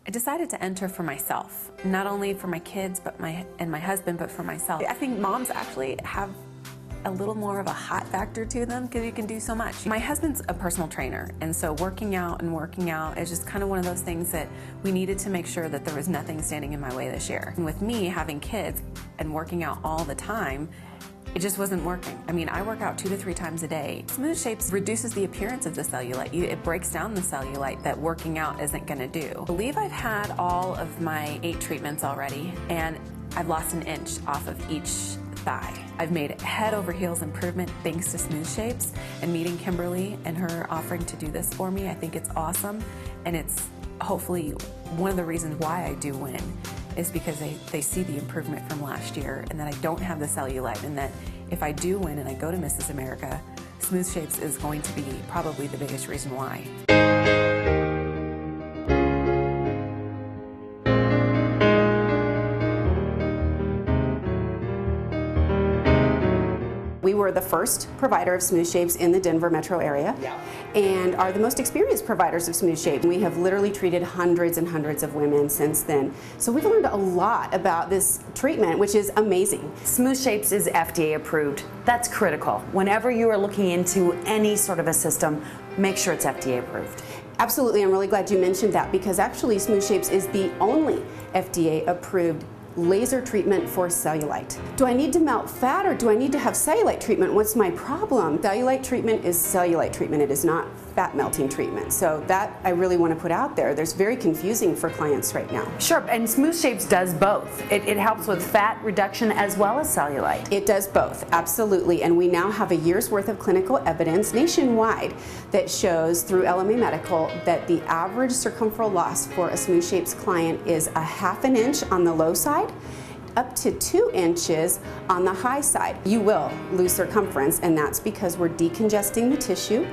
I decided to enter for myself, not only for my kids and my husband, but for myself. I think moms actually have a little more of a hot factor to them because you can do so much. My husband's a personal trainer, and so working out is just kind of one of those things that we needed to make sure that there was nothing standing in my way this year. And with me having kids and working out all the time, it just wasn't working. I mean, I work out 2 to 3 times a day. Smooth Shapes reduces the appearance of the cellulite. It breaks down the cellulite that working out isn't gonna do. I believe I've had all of my 8 treatments already, and I've lost 1 inch off of each thigh. I've made head over heels improvement thanks to Smooth Shapes, and meeting Kimberly and her offering to do this for me. I think it's awesome, and it's hopefully one of the reasons why I do win is because they see the improvement from last year, and that I don't have the cellulite, and that if I do win and I go to Mrs. America, Smooth Shapes is going to be probably the biggest reason why. We were the first provider of Smooth Shapes in the Denver metro area, and are the most experienced providers of Smooth Shapes. We have literally treated hundreds and hundreds of women since then. So we've learned a lot about this treatment, which is amazing. Smooth Shapes is FDA approved. That's critical. Whenever you are looking into any sort of a system, make sure it's FDA approved. Absolutely, I'm really glad you mentioned that, because actually Smooth Shapes is the only FDA approved laser treatment for cellulite. Do I need to melt fat, or do I need to have cellulite treatment? What's my problem? Cellulite treatment is cellulite treatment. It is not fat melting treatment. So that I really want to put out there. There's very confusing for clients right now. Sure, and Smooth Shapes does both. It helps with fat reduction as well as cellulite. It does both, absolutely. And we now have a year's worth of clinical evidence nationwide that shows through LMA Medical that the average circumferential loss for a Smooth Shapes client is 1/2 inch on the low side, up to 2 inches on the high side. You will lose circumference, and that's because we're decongesting the tissue,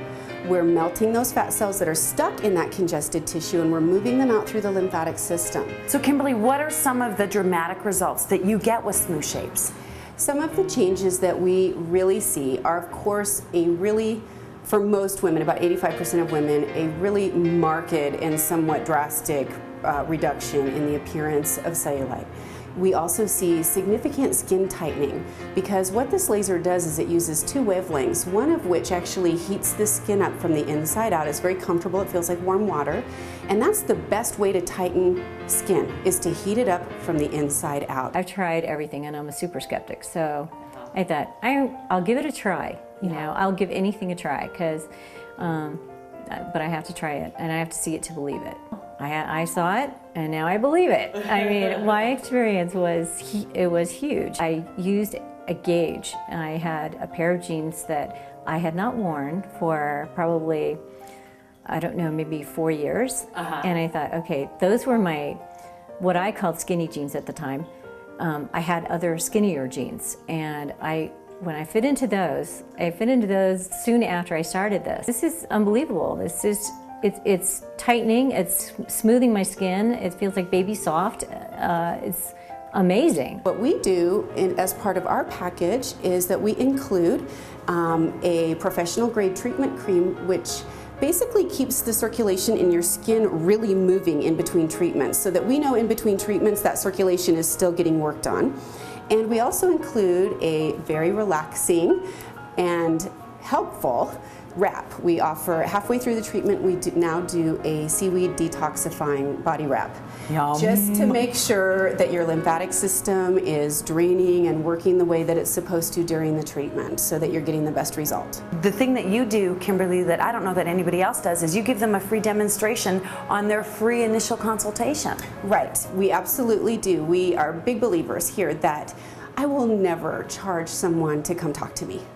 we're melting those fat cells that are stuck in that congested tissue, and we're moving them out through the lymphatic system. So Kimberly, what are some of the dramatic results that you get with Smooth Shapes? Some of the changes that we really see are, of course, for most women, about 85% of women, a really marked and somewhat drastic reduction in the appearance of cellulite. We also see significant skin tightening, because what this laser does is it uses 2 wavelengths, one of which actually heats the skin up from the inside out. It's very comfortable, it feels like warm water, and that's the best way to tighten skin, is to heat it up from the inside out. I've tried everything, and I'm a super skeptic, so I thought I'll give it a try. You know, I'll give anything a try, but I have to try it, and I have to see it to believe it. I saw it, and now I believe it. I mean, my experience was huge. I used a gauge. I had a pair of jeans that I had not worn for probably, I don't know, maybe 4 years. And I thought, okay, those were what I called skinny jeans at the time. I had other skinnier jeans, and when I fit into those, soon after I started this. This is unbelievable. It's tightening, it's smoothing my skin, it feels like baby soft. It's amazing. What we do as part of our package is that we include a professional grade treatment cream, which basically keeps the circulation in your skin really moving in between treatments, so that we know in between treatments that circulation is still getting worked on. And we also include a very relaxing and helpful wrap. We offer, halfway through the treatment, we now do a seaweed detoxifying body wrap. Yum. Just to make sure that your lymphatic system is draining and working the way that it's supposed to during the treatment, so that you're getting the best result. The thing that you do, Kimberly, that I don't know that anybody else does, is you give them a free demonstration on their free initial consultation. Right, we absolutely do. We are big believers here that I will never charge someone to come talk to me.